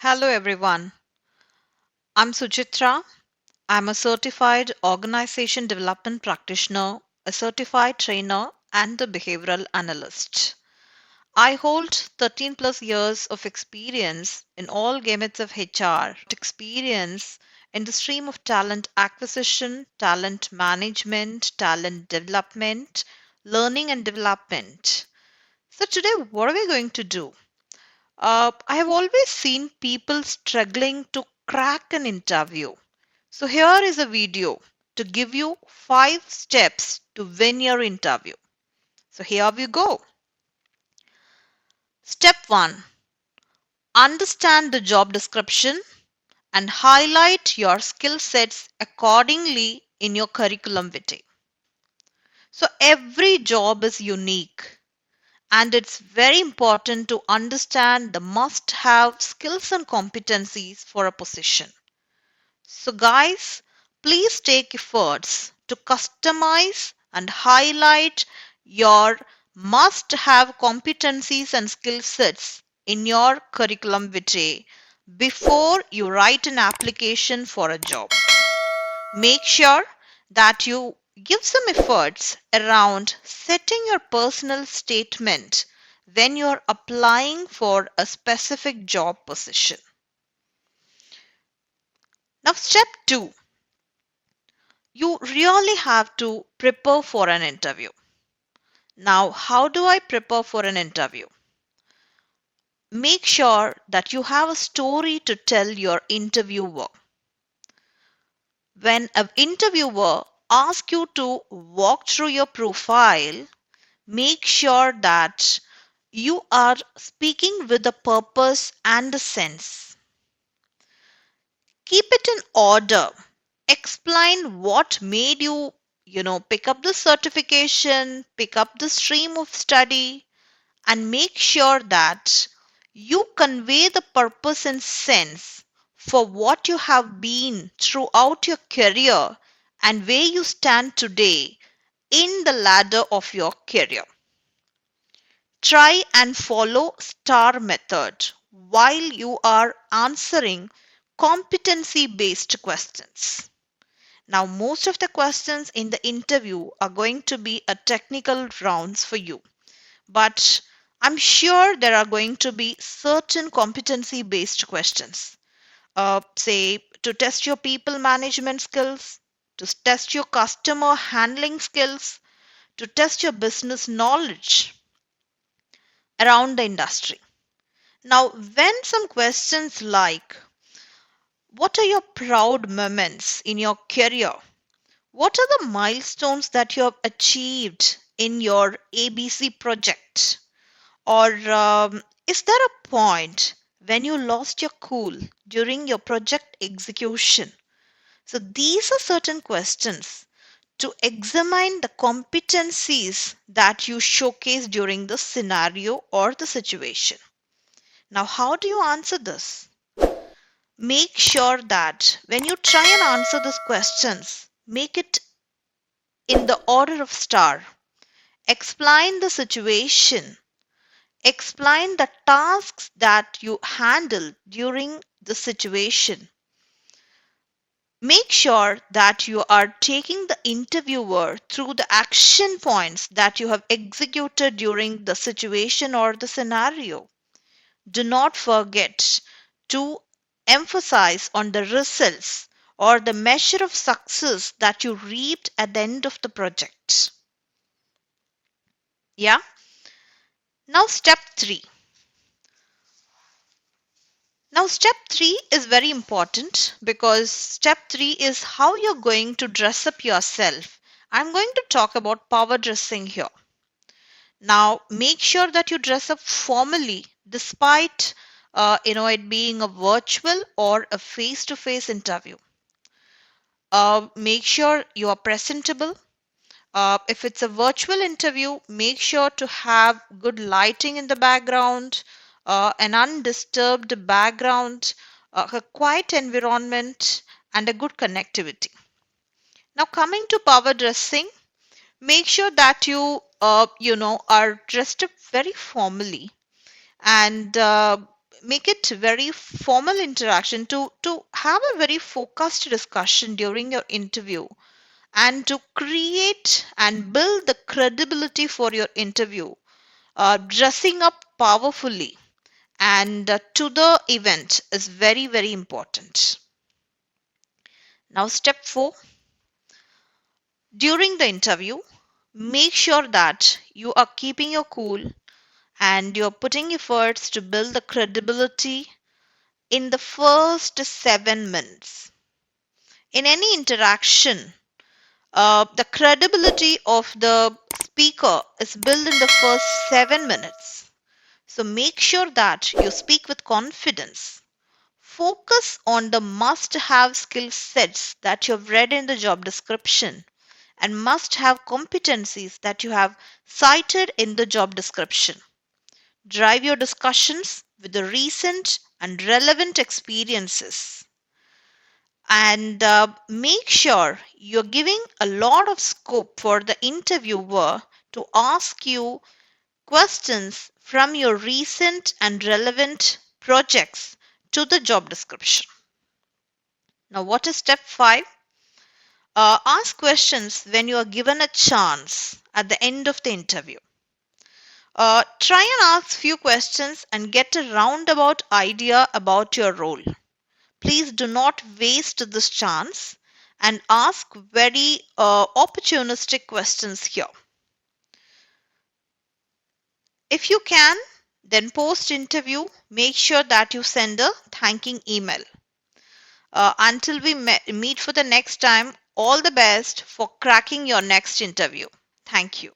Hello everyone. I'm Suchitra. I'm a certified organization development practitioner, a certified trainer, and a behavioral analyst. I hold 13 plus years of experience in all gamuts of HR, experience in the stream of talent acquisition, talent management, talent development, learning and development. So today what are we going to do? I have always seen people struggling to crack an interview. So here is a video to give you 5 steps to win your interview. So here we go. Step 1. Understand the job description and highlight your skill sets accordingly in your curriculum vitae. So every job is unique and it's very important to understand the must have skills and competencies for a position. So, guys, please take efforts to customize and highlight your must have competencies and skill sets in your curriculum vitae before you write an application for a job. Make sure that you give some efforts around setting your personal statement when you're applying for a specific job position. Now, step 2. You really have to prepare for an interview. Now, how do I prepare for an interview? Make sure that you have a story to tell your interviewer. When an interviewer asks you to walk through your profile, make sure that you are speaking with a purpose and a sense. Keep it in order. Explain what made you, pick up the certification, pick up the stream of study, and make sure that you convey the purpose and sense for what you have been throughout your career and where you stand today in the ladder of your career. Try and follow STAR method while you are answering competency based questions. Now, most of the questions in the interview are going to be a technical rounds for you, but I'm sure there are going to be certain competency based questions. Say to test your people management skills, to test your customer handling skills, to test your business knowledge around the industry. Now, when some questions like, what are your proud moments in your career? What are the milestones that you have achieved in your ABC project? Or is there a point when you lost your cool during your project execution? So, these are certain questions to examine the competencies that you showcase during the scenario or the situation. Now, how do you answer this? Make sure that when you try and answer these questions, make it in the order of star. Explain the situation. Explain the tasks that you handle during the situation. Make sure that you are taking the interviewer through the action points that you have executed during the situation or the scenario. Do not forget to emphasize on the results or the measure of success that you reaped at the end of the project. Yeah. Now, step 3. Now, step 3 is very important because step 3 is how you're going to dress up yourself. I'm going to talk about power dressing here. Now, make sure that you dress up formally despite it being a virtual or a face-to-face interview. Make sure you are presentable. If it's a virtual interview, make sure to have good lighting in the background, an undisturbed background, a quiet environment, and a good connectivity. Now, coming to power dressing, make sure that you are dressed up very formally and make it very formal interaction, to have a very focused discussion during your interview, and to create and build the credibility for your interview, dressing up powerfully and to the event is very, very important. Now, step 4, during the interview, make sure that you are keeping your cool and you're putting efforts to build the credibility in the first 7 minutes. In any interaction, the credibility of the speaker is built in the first 7 minutes. So make sure that you speak with confidence. Focus on the must have skill sets that you have read in the job description and must have competencies that you have cited in the job description. Drive your discussions with the recent and relevant experiences. And make sure you're giving a lot of scope for the interviewer to ask you questions from your recent and relevant projects to the job description. Now, what is step 5? Ask questions when you are given a chance at the end of the interview. Try and ask few questions and get a roundabout idea about your role. Please do not waste this chance and ask very opportunistic questions here. If you can, then post interview, make sure that you send a thanking email. Until we meet for the next time, all the best for cracking your next interview. Thank you.